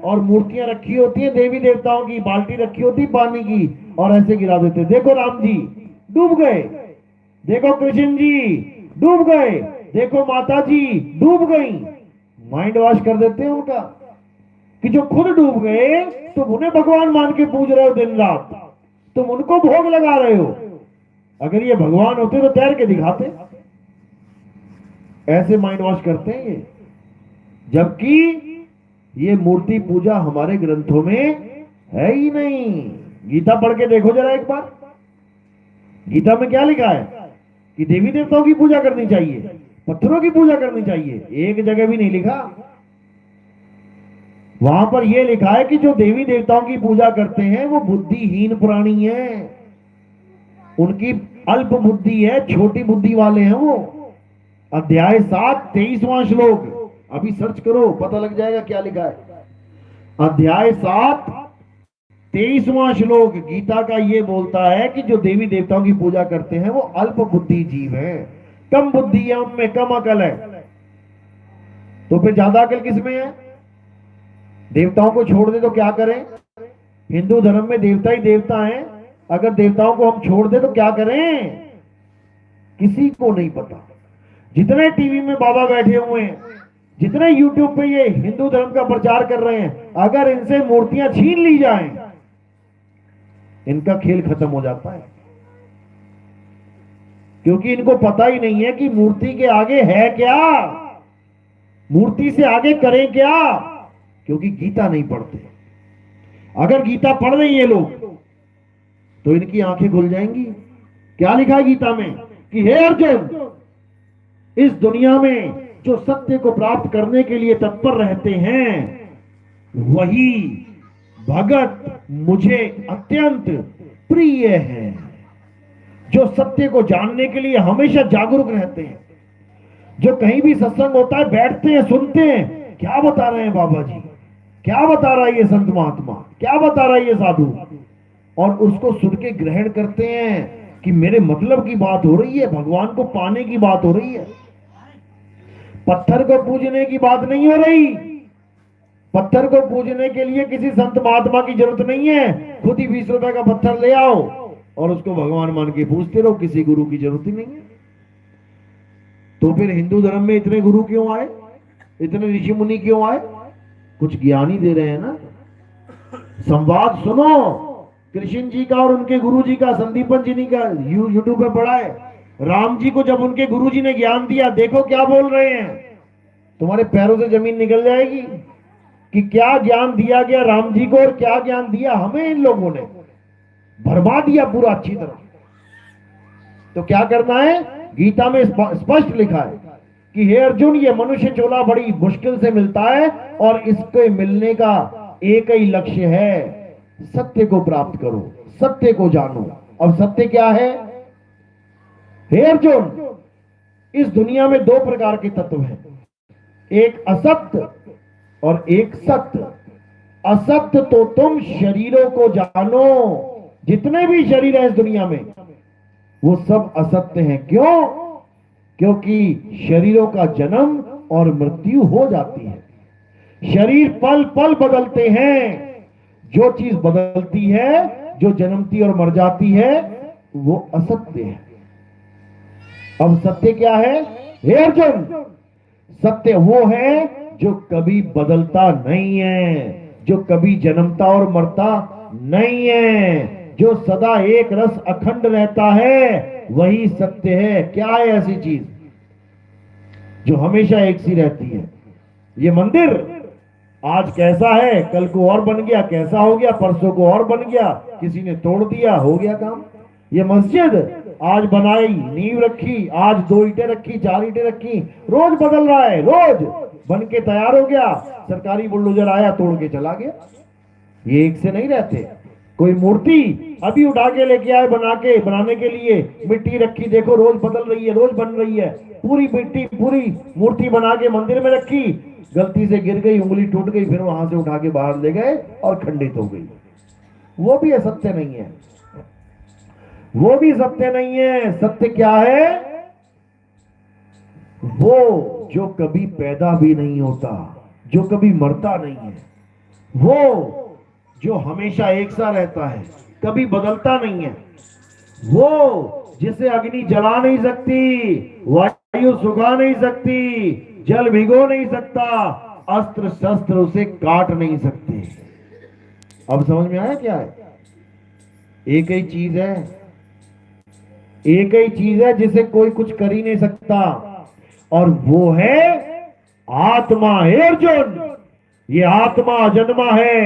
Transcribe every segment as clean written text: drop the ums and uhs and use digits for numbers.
और मूर्तियां रखी होती है देवी देवताओं की, बाल्टी रखी होती पानी की, और ऐसे गिरा देते। देखो राम जी डूब गए, देखो कृष्ण जी डूब गए, देखो माता जी डूब गई। माइंड वॉश कर देते हैं उनका कि जो खुद डूब गए तुम उन्हें भगवान मान के पूज रहे हो दिन रात, तुम उनको भोग लगा रहे हो। अगर ये भगवान होते तो तैर के दिखाते। ऐसे माइंड वॉश करते हैं ये, जबकि ये मूर्ति पूजा हमारे ग्रंथों में है ही नहीं। गीता पढ़ के देखो जरा एक बार, गीता में क्या लिखा है कि देवी देवताओं की पूजा करनी चाहिए, पत्थरों की पूजा करनी चाहिए? एक जगह भी नहीं लिखा। वहां पर यह लिखा है कि जो देवी देवताओं की पूजा करते हैं वो बुद्धिहीन प्राणी हैं, उनकी अल्प बुद्धि है, छोटी बुद्धि वाले हैं वो। अध्याय 7 23वां श्लोक, अभी सर्च करो पता लग जाएगा क्या लिखा है। अध्याय 7 23वां श्लोक गीता का ये बोलता है कि जो देवी देवताओं की पूजा करते हैं वो अल्प बुद्धि जीव हैं, कम बुद्धि है उनमें, कम अकल है। तो फिर ज्यादा अकल किसमें है? देवताओं को छोड़ दे तो क्या करें? हिंदू धर्म में देवता ही देवता हैं, अगर देवताओं को हम छोड़ दे तो क्या करें? किसी को नहीं पता। जितने टीवी में बाबा बैठे हुए हैं, जितने यूट्यूब पे ये हिंदू धर्म का प्रचार कर रहे हैं, अगर इनसे मूर्तियां छीन ली जाएं, इनका खेल खत्म हो जाता है। क्योंकि इनको पता ही नहीं है कि मूर्ति के आगे है क्या, मूर्ति से आगे करें क्या, क्योंकि गीता नहीं पढ़ते। अगर गीता पढ़ रहे ये लोग तो इनकी आंखें खुल जाएंगी। क्या लिखा है गीता में कि हे अर्जुन, इस दुनिया में जो सत्य को प्राप्त करने के लिए तत्पर रहते हैं वही भगत मुझे अत्यंत प्रिय है। जो सत्य को जानने के लिए हमेशा जागरूक रहते हैं, जो कहीं भी सत्संग होता है बैठते हैं, सुनते हैं, क्या बता रहे हैं बाबा जी, क्या बता रहा है ये संत महात्मा, क्या बता रहा है ये साधु, और उसको सुन के ग्रहण करते हैं कि मेरे मतलब की बात हो रही है, भगवान को पाने की बात हो रही है। पत्थर को पूजने की बात नहीं हो रही। पत्थर को पूजने के लिए किसी संत महात्मा की जरूरत नहीं है, खुद ही 20 रुपए का पत्थर ले आओ और उसको भगवान मान के पूजते रहो, किसी गुरु की जरूरत ही नहीं है। तो फिर हिंदू धर्म में इतने गुरु क्यों आए, इतने ऋषि मुनि क्यों आए? कुछ ज्ञान ही दे रहे हैं ना। संवाद सुनो कृष्ण जी का और उनके गुरु जी का, संदीपन जी का यूट्यूब पे पढ़ा है। राम जी को जब उनके गुरु जी ने ज्ञान दिया, देखो क्या बोल रहे हैं, तुम्हारे पैरों से जमीन निकल जाएगी कि क्या ज्ञान दिया गया राम जी को और क्या ज्ञान दिया हमें। इन लोगों ने भरमा दिया पूरा अच्छी तरह। तो क्या करना है? गीता में स्पष्ट लिखा है कि हे अर्जुन, ये मनुष्य चोला बड़ी मुश्किल से मिलता है और इसके मिलने का एक ही लक्ष्य है, सत्य को प्राप्त करो, सत्य को जानो। अब सत्य क्या है? हे अर्जुन, इस दुनिया में 2 प्रकार के तत्व हैं, एक असत्य और एक सत्य। असत्य तो तुम शरीरों को जानो, जितने भी शरीर है इस दुनिया में वो सब असत्य हैं। क्यों? क्योंकि शरीरों का जन्म और मृत्यु हो जाती है। शरीर पल पल बदलते हैं। जो चीज बदलती है, जो जन्मती और मर जाती है, वो असत्य है। अब सत्य क्या है? हे अर्जुन, सत्य वो है जो कभी बदलता नहीं है, जो कभी जन्मता और मरता नहीं है, जो सदा एक रस अखंड रहता है, वही सत्य है। क्या है ऐसी चीज जो हमेशा एक सी रहती है? ये मंदिर आज कैसा है, कल को और बन गया, कैसा हो गया, परसों को और बन गया, किसी ने तोड़ दिया, हो गया काम। ये मस्जिद आज बनाई, नींव रखी, आज 2 ईंटें रखी, 4 ईंटें रखी, रोज बदल रहा है, रोज बन के तैयार हो गया, सरकारी बुलडोजर आया तोड़ के चला गया। ये एक से नहीं रहते। कोई मूर्ति अभी उठा के लेके आए बनाने के लिए, मिट्टी रखी, देखो रोज बदल रही है, रोज बन रही है। पूरी मिट्टी, पूरी मूर्ति बना के मंदिर में रखी, गलती से गिर गई, उंगली टूट गई, फिर वहां से उठा के बाहर ले गए और खंडित हो गई। वो भी सत्य नहीं है, वो भी सत्य नहीं है। सत्य क्या है? वो जो कभी पैदा भी नहीं होता, जो कभी मरता नहीं है, वो जो हमेशा एक सा रहता है, कभी बदलता नहीं है, वो जिसे अग्नि जला नहीं सकती, वायु सुखा नहीं सकती, जल भिगो नहीं सकता, अस्त्र शस्त्र उसे काट नहीं सकते। अब समझ में आया क्या है? एक ही चीज है, एक ही चीज है जिसे कोई कुछ कर ही नहीं सकता, और वो है आत्मा। हे अर्जुन, ये आत्मा जन्मा है,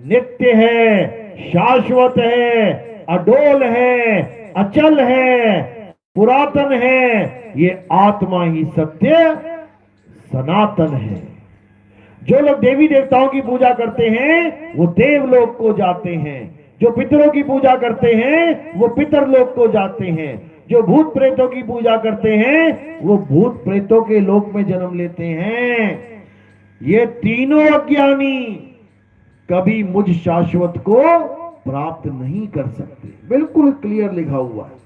नित्य है, शाश्वत है, अडोल है, अचल है, पुरातन है। ये आत्मा ही सत्य सनातन है। जो लोग देवी देवताओं की पूजा करते हैं वो देवलोक को जाते हैं, जो पितरों की पूजा करते हैं वो पितरलोक को जाते हैं, जो भूत प्रेतों की पूजा करते हैं वो भूत प्रेतों के लोक में जन्म लेते हैं। ये तीनों अज्ञानी कभी मुझ शाश्वत को प्राप्त नहीं कर सकते। बिल्कुल क्लियर लिखा हुआ है।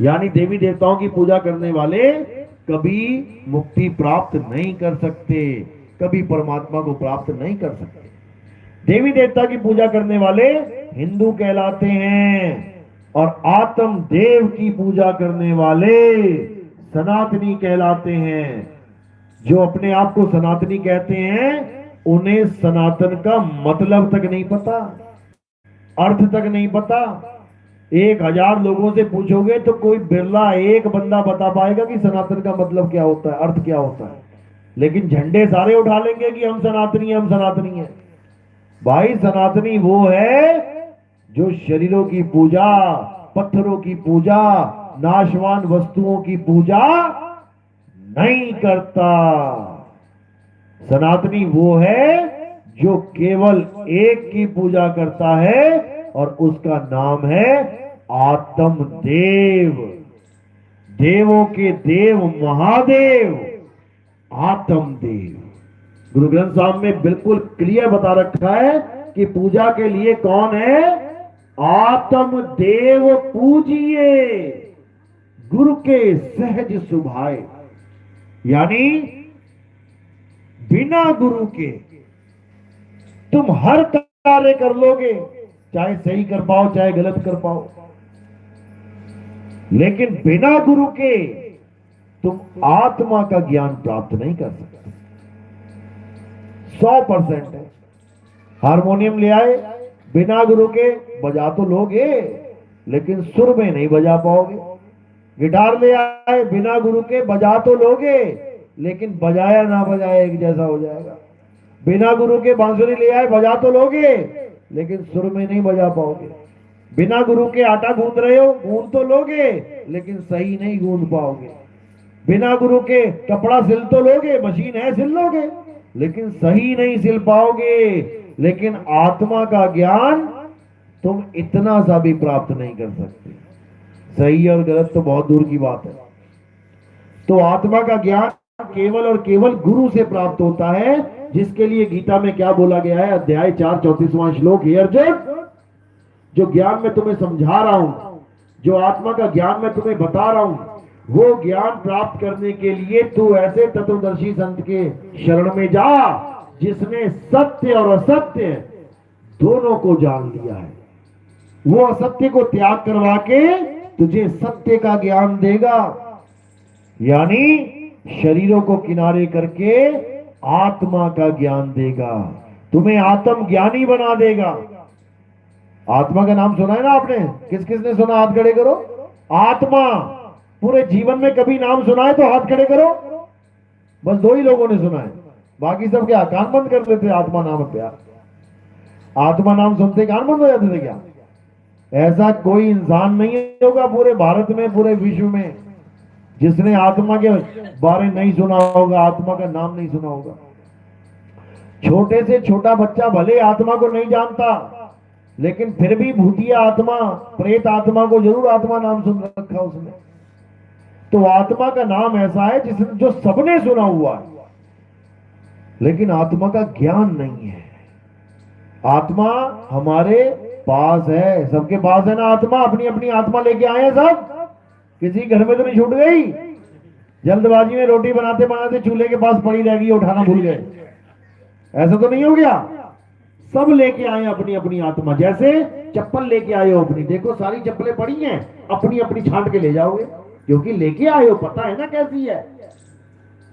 यानी देवी देवताओं की पूजा करने वाले कभी मुक्ति प्राप्त नहीं कर सकते, कभी परमात्मा को प्राप्त नहीं कर सकते। देवी देवता की पूजा करने वाले हिंदू कहलाते हैं, और आत्म देव की पूजा करने वाले सनातनी कहलाते हैं। जो अपने आप को सनातनी कहते हैं उन्हें सनातन का मतलब तक नहीं पता, अर्थ तक नहीं पता। 1000 लोगों से पूछोगे तो कोई बिरला एक बंदा बता पाएगा कि सनातन का मतलब क्या होता है, अर्थ क्या होता है। लेकिन झंडे सारे उठा लेंगे कि हम सनातनी हैं, हम सनातनी हैं। भाई सनातनी वो है जो शरीरों की पूजा, पत्थरों की पूजा, नाशवान वस्तुओं की पूजा नहीं करता। सनातनी वो है जो केवल एक की पूजा करता है, और उसका नाम है आत्मदेव। देवों के देव महादेव आत्मदेव। गुरु ग्रंथ साहब में बिल्कुल क्लियर बता रखा है कि पूजा के लिए कौन है? आत्मदेव पूजिए, गुरु के सहज सुभाए। यानी बिना गुरु के तुम हर कार्य कर लोगे, चाहे सही कर पाओ चाहे गलत कर पाओ, लेकिन बिना गुरु के तुम आत्मा का ज्ञान प्राप्त नहीं कर सकते। 100% है। हारमोनियम ले आए, बिना गुरु के बजा तो लोगे लेकिन सुर में नहीं बजा पाओगे। गिटार ले आए, बिना गुरु के बजा तो लोगे लेकिन बजाया ना बजाया एक जैसा हो जाएगा। बिना गुरु के बांसुरी ले आए, बजा तो लोगे लेकिन सुर में नहीं बजा पाओगे। बिना गुरु के आटा गूंद रहे हो, गूंद तो लोगे लेकिन सही नहीं गूंद पाओगे। बिना गुरु के कपड़ा सिल तो लोगे, मशीन है सिल लोगे, लेकिन सही नहीं सिल पाओगे। लेकिन आत्मा का ज्ञान तुम इतना सा भी प्राप्त नहीं कर सकते। सही और गलत तो बहुत दूर की बात है। तो आत्मा का ज्ञान केवल और केवल गुरु से प्राप्त होता है, जिसके लिए गीता में क्या बोला गया है? अध्याय 4 34वां श्लोक। हे अर्जुन, जो ज्ञान मैं तुम्हें समझा रहा हूं, जो आत्मा का ज्ञान मैं तुम्हें बता रहा हूं, वो ज्ञान प्राप्त करने के लिए तू ऐसे तत्वदर्शी संत के शरण में जा जिसने सत्य और असत्य दोनों को जान लिया है। वो असत्य को त्याग करवा के तुझे सत्य का ज्ञान देगा, यानी शरीरों को किनारे करके आत्मा का ज्ञान देगा, तुम्हें आत्म ज्ञानी बना देगा। आत्मा का नाम सुना है ना आपने? किस किस ने सुना? हाथ खड़े करो। आत्मा पूरे जीवन में कभी नाम सुना है तो हाथ खड़े करो। बस 2 ही लोगों ने सुना है, बाकी सब क्या कान बंद कर लेते? आत्मा नाम पे आत्मा नाम सुनते कान बंद हो जाते थे क्या? ऐसा कोई इंसान नहीं होगा पूरे भारत में, पूरे विश्व में, जिसने आत्मा के बारे नहीं सुना होगा, आत्मा का नाम नहीं सुना होगा। छोटे से छोटा बच्चा भले आत्मा को नहीं जानता, लेकिन फिर भी भूतिया आत्मा, प्रेत आत्मा को जरूर आत्मा नाम सुन रखा उसने। तो आत्मा का नाम ऐसा है जिसने जो सबने सुना हुआ है, लेकिन आत्मा का ज्ञान नहीं है। आत्मा हमारे पास है, सबके पास है ना आत्मा। अपनी अपनी आत्मा लेके आए हैं सब, किसी घर में तो नहीं छूट गई? जल्दबाजी में रोटी बनाते बनाते चूल्हे के पास पड़ी रहेगी, उठाना भूल गए। ऐसा तो नहीं हो गया? सब लेके आए अपनी अपनी आत्मा, जैसे चप्पल लेके आए हो अपनी, देखो सारी चप्पलें पड़ी हैं, अपनी अपनी छांट के ले जाओगे, क्योंकि लेके आए हो, पता है ना कैसी है।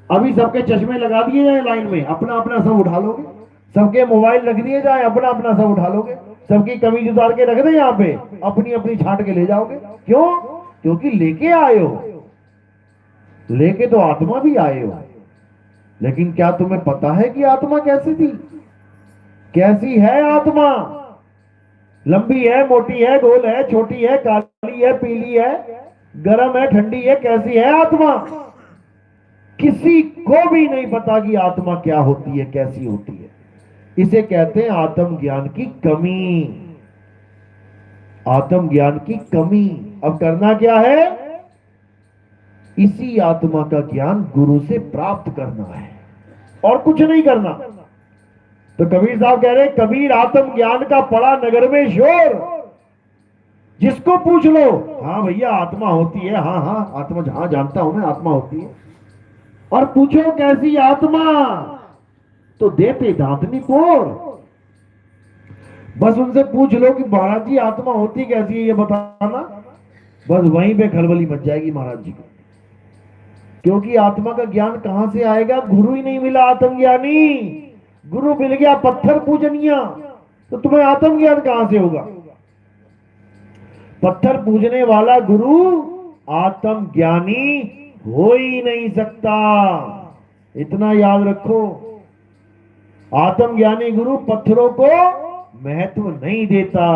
अभी सबके चश्मे लगा दिए जाए लाइन में, अपना अपना सब उठा लोगे। सबके मोबाइल रख दिए जाए, अपना अपना सब उठा लोगे। सबकी कमीज उतार के रख दे यहाँ पे, अपनी अपनी छांट के ले जाओगे। क्यों? क्योंकि लेके आए हो। लेके तो आत्मा भी आए हो, लेकिन क्या तुम्हें पता है कि आत्मा कैसी थी? कैसी है आत्मा? लंबी है, मोटी है, गोल है, छोटी है, काली है, पीली है, गर्म है, ठंडी है, कैसी है आत्मा? किसी को भी नहीं पता कि आत्मा क्या होती है, कैसी होती है। इसे कहते हैं आत्मज्ञान की कमी। आत्मज्ञान की कमी। अब करना क्या है? इसी आत्मा का ज्ञान गुरु से प्राप्त करना है, और कुछ नहीं करना। तो कबीर साहब कह रहे, कबीर आत्मज्ञान का पड़ा नगर में शोर, जिसको पूछ लो, हाँ भैया आत्मा होती है, हाँ हाँ आत्मा, हाँ जानता हूं मैं आत्मा होती है। और पूछो कैसी आत्मा, तो देते दांतनी फोड़। बस उनसे पूछ लो कि महाराज जी आत्मा होती कैसी है ये बताना, बस वहीं पे खलबली मच जाएगी महाराज जी को। क्योंकि आत्मा का ज्ञान कहां से आएगा? गुरु ही नहीं मिला आत्मज्ञानी। गुरु मिल गया पत्थर पूजनिया, तो तुम्हें आत्मज्ञान कहां से होगा? पत्थर पूजने वाला गुरु आत्मज्ञानी हो ही नहीं सकता। इतना याद रखो, आत्मज्ञानी गुरु पत्थरों को महत्व नहीं देता,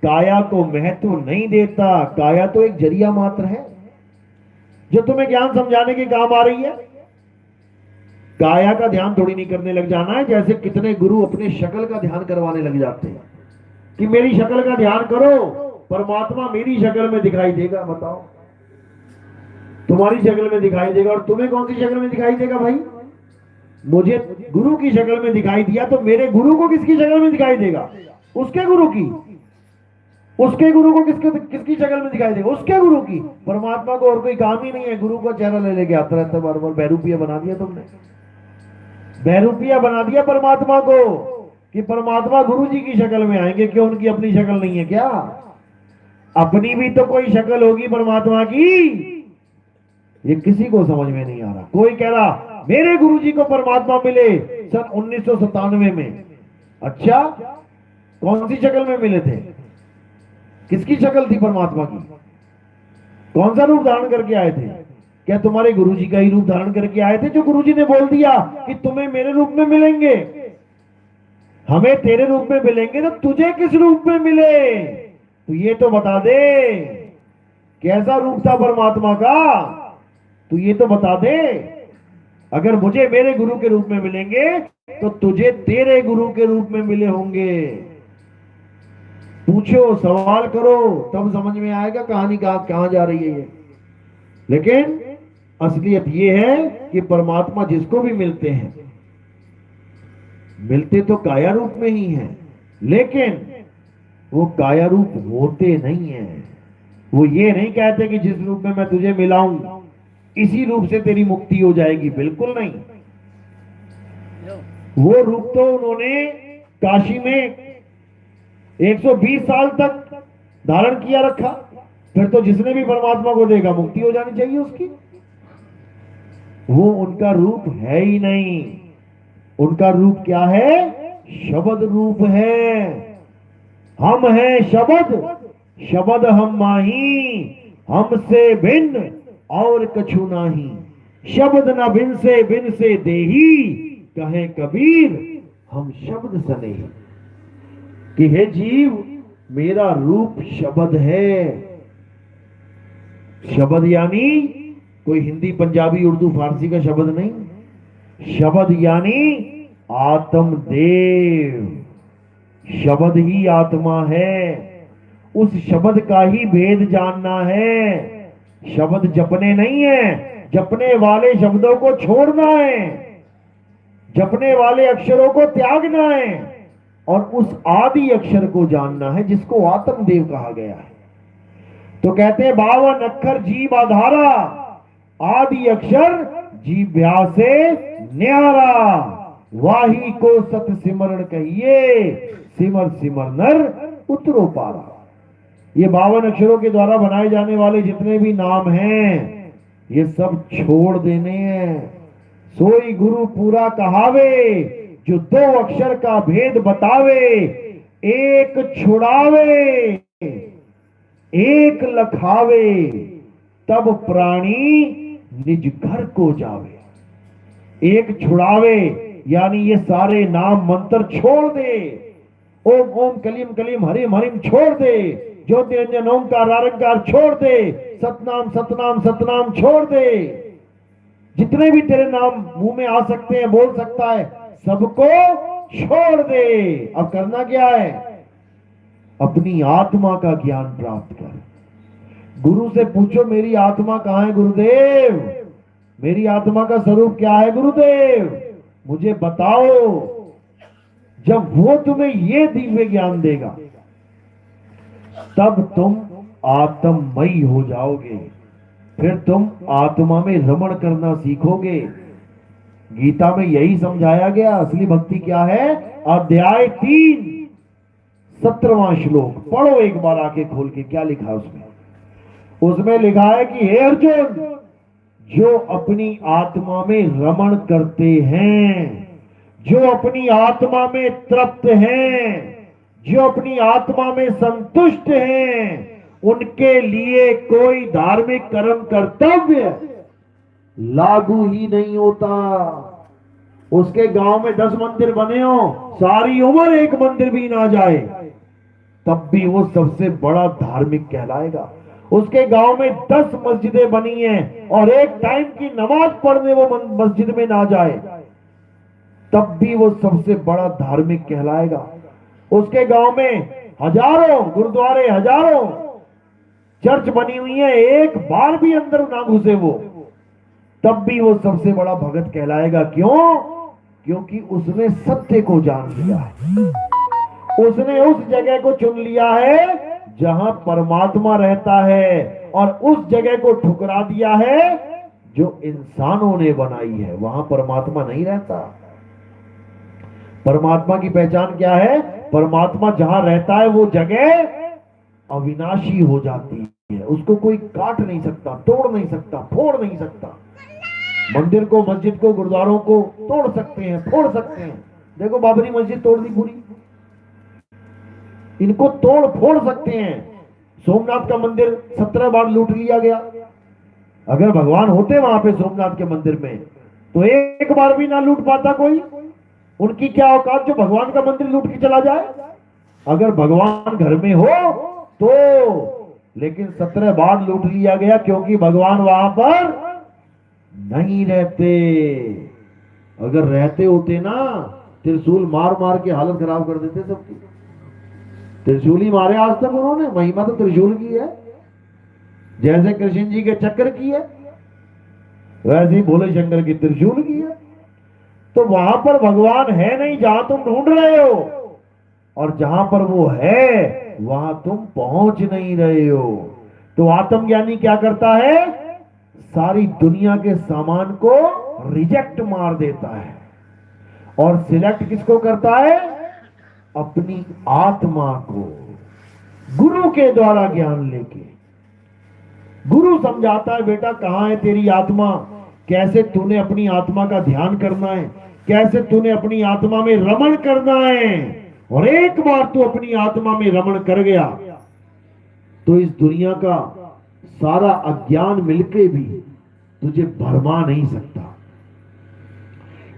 काया को महत्व नहीं देता। काया तो एक जरिया मात्र है जो तुम्हें ज्ञान समझाने के काम आ रही है। काया का ध्यान थोड़ी नहीं करने लग जाना है। जैसे कितने गुरु अपने शक्ल का ध्यान करवाने लग जाते हैं कि मेरी शक्ल का ध्यान करो, परमात्मा मेरी शक्ल में दिखाई देगा। बताओ, तुम्हारी शक्ल में दिखाई देगा, और तुम्हें कौन सी शक्ल में दिखाई देगा भाई? मुझे गुरु की शक्ल में दिखाई दिया, तो मेरे गुरु को किसकी शक्ल में दिखाई देगा? उसके गुरु की। उसके गुरु को किसकी शक्ल में दिखाई देगा? उसके गुरु की। परमात्मा को और कोई काम ही नहीं है, गुरु का चेहरा ले लेके आता रहता है बार बार। बहरूपिया बना दिया तुमने, बहरूपिया बना दिया परमात्मा को, कि परमात्मा गुरु जी की शक्ल में आएंगे। क्यों? उनकी अपनी शक्ल नहीं है क्या? अपनी भी तो कोई शक्ल होगी परमात्मा की। ये किसी को समझ में नहीं आ रहा। कोई कह रहा मेरे गुरुजी को परमात्मा मिले सन 1997 में। अच्छा, कौन सी शक्ल में मिले थे? किसकी शक्ल थी परमात्मा की? कौन सा रूप धारण करके आए थे? क्या तुम्हारे गुरुजी का ही रूप धारण करके आए थे, जो गुरुजी ने बोल दिया कि तुम्हें मेरे रूप में मिलेंगे, हमें तेरे रूप में मिलेंगे, तो तुझे किस रूप में मिले? तो ये तो बता दे, कैसा रूप था परमात्मा का? तू ये तो बता दे। अगर मुझे मेरे गुरु के रूप में मिलेंगे, तो तुझे तेरे गुरु के रूप में मिले होंगे। पूछो, सवाल करो, तब समझ में आएगा कहानी कहां जा रही है ये। लेकिन असलियत ये है कि परमात्मा जिसको भी मिलते हैं, मिलते तो काया रूप में ही हैं, लेकिन वो काया रूप होते नहीं है। वो ये नहीं कहते कि जिस रूप में मैं तुझे मिलाऊं इसी रूप से तेरी मुक्ति हो जाएगी, बिल्कुल नहीं। वो रूप तो उन्होंने काशी में 120 साल तक धारण किया रखा, फिर तो जिसने भी परमात्मा को देखा मुक्ति हो जानी चाहिए उसकी। वो उनका रूप है ही नहीं। उनका रूप क्या है? शब्द रूप है। हम हैं शब्द, शब्द हम माही, हमसे भिन्न और कछु नाही। शब्द न बिन से देही, कहे कबीर हम शब्द सने। कि हे जीव, मेरा रूप शब्द है। शब्द यानी कोई हिंदी पंजाबी उर्दू फारसी का शब्द नहीं। शब्द यानी आत्मदेव। शब्द ही आत्मा है। उस शब्द का ही भेद जानना है। शब्द जपने नहीं है, जपने वाले शब्दों को छोड़ना है, जपने वाले अक्षरों को त्यागना है, और उस आदि अक्षर को जानना है जिसको आत्मदेव कहा गया है। तो कहते हैं 52 अक्षर जीव आधारा, आदि अक्षर जीभ्या से न्यारा। वाही को सत सिमरण कहिए, सिमर सिमर नर उतरो पारा। ये 52 अक्षरों के द्वारा बनाए जाने वाले जितने भी नाम हैं, ये सब छोड़ देने हैं। सोई गुरु पूरा कहावे, जो 2 अक्षर का भेद बतावे। एक छुड़ावे, एक लखावे, तब प्राणी निज घर को जावे। एक छुड़ावे यानी ये सारे नाम मंत्र छोड़ दे। ओम ओम कलीम कलीम हरिम हरिम छोड़ दे। ज्योति रंजन ओंकार आरंकार छोड़ दे। सतनाम सतनाम सतनाम छोड़ दे। जितने भी तेरे नाम मुंह में आ सकते हैं, बोल सकता है, सबको छोड़ दे। अब करना क्या है? अपनी आत्मा का ज्ञान प्राप्त कर। गुरु से पूछो, मेरी आत्मा कहां है गुरुदेव? मेरी आत्मा का स्वरूप क्या है गुरुदेव? मुझे बताओ। जब वो तुम्हें ये दिव्य ज्ञान देगा, तब तुम आत्ममयी हो जाओगे। फिर तुम आत्मा में रमण करना सीखोगे। गीता में यही समझाया गया। असली भक्ति क्या है? अध्याय 3 17वां श्लोक पढ़ो एक बार आके खोल के। क्या लिखा है उसमें? उसमें लिखा है कि हे अर्जुन, जो अपनी आत्मा में रमण करते हैं, जो अपनी आत्मा में तृप्त हैं, जो अपनी आत्मा में संतुष्ट हैं, उनके लिए कोई धार्मिक कर्म कर्तव्य लागू ही नहीं होता। उसके गांव में 10 मंदिर बने हो, सारी उम्र एक मंदिर भी ना जाए, तब भी वो सबसे बड़ा धार्मिक कहलाएगा। उसके गांव में 10 मस्जिदें बनी हैं और एक टाइम की नमाज पढ़ने वो मस्जिद में ना जाए, तब भी वो सबसे बड़ा धार्मिक कहलाएगा। उसके गांव में हजारों गुरुद्वारे, हजारों चर्च बनी हुई है, एक बार भी अंदर ना घुसे वो, तब भी वो सबसे बड़ा भगत कहलाएगा। क्यों? क्योंकि उसने सत्य को जान लिया है। उसने उस जगह को चुन लिया है जहां परमात्मा रहता है, और उस जगह को ठुकरा दिया है जो इंसानों ने बनाई है। वहां परमात्मा नहीं रहता। परमात्मा की पहचान क्या है? परमात्मा जहां रहता है वो जगह अविनाशी हो जाती है। उसको कोई काट नहीं सकता, तोड़ नहीं सकता, फोड़ नहीं सकता। मंदिर को, मस्जिद को, गुरुद्वारों को तोड़ सकते हैं, फोड़ सकते हैं। देखो बाबरी मस्जिद तोड़ दी पूरी, इनको तोड़ फोड़ सकते हैं। सोमनाथ का मंदिर 17 बार लूट लिया गया। अगर भगवान होते वहां पे सोमनाथ के मंदिर में, तो एक बार भी ना लूट पाता कोई। उनकी क्या औकात जो भगवान का मंदिर लूट के चला जाए? अगर भगवान घर में हो तो, लेकिन 17 बार लूट लिया गया क्योंकि भगवान वहां पर नहीं रहते। अगर रहते होते ना, त्रिशूल मार मार के हालत खराब कर देते सबकी। त्रिशूल ही मारे आज तक उन्होंने। महिमा तो त्रिशूल की है। जैसे कृष्ण जी के चक्र की है, वैसे ही भोले शंकर की त्रिशूल की है। तो वहां पर भगवान है नहीं जहां तुम ढूंढ रहे हो, और जहां पर वो है वहां तुम पहुंच नहीं रहे हो। तो आत्मज्ञानी क्या करता है? सारी दुनिया के सामान को रिजेक्ट मार देता है, और सिलेक्ट किसको करता है? अपनी आत्मा को। गुरु के द्वारा ज्ञान लेके गुरु समझाता है, बेटा कहां है तेरी आत्मा, कैसे तूने अपनी आत्मा का ध्यान करना है, कैसे तूने अपनी आत्मा में रमण करना है। और एक बार तू अपनी आत्मा में रमण कर गया तो इस दुनिया का सारा अज्ञान मिलके भी तुझे भरमा नहीं सकता।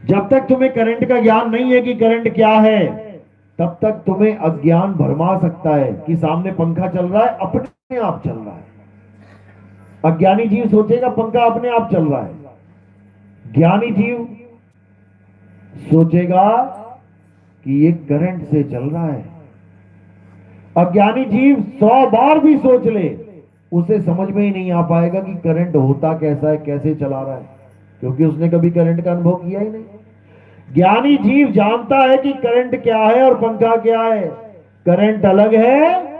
जब तक तुम्हें करंट का ज्ञान नहीं है कि करंट क्या है, तब तक तुम्हें अज्ञान भरमा सकता है कि सामने पंखा चल रहा है, अपने आप चल रहा है। अज्ञानी जीव सोचेगा पंखा अपने आप चल रहा है। ज्ञानी जीव सोचेगा कि ये करंट से चल रहा है। अज्ञानी जीव 100 बार भी सोच ले, उसे समझ में ही नहीं आ पाएगा कि करंट होता कैसा है, कैसे चला रहा है, क्योंकि उसने कभी करंट का अनुभव किया ही नहीं। ज्ञानी जीव जानता है कि करंट क्या है और पंखा क्या है। करंट अलग है,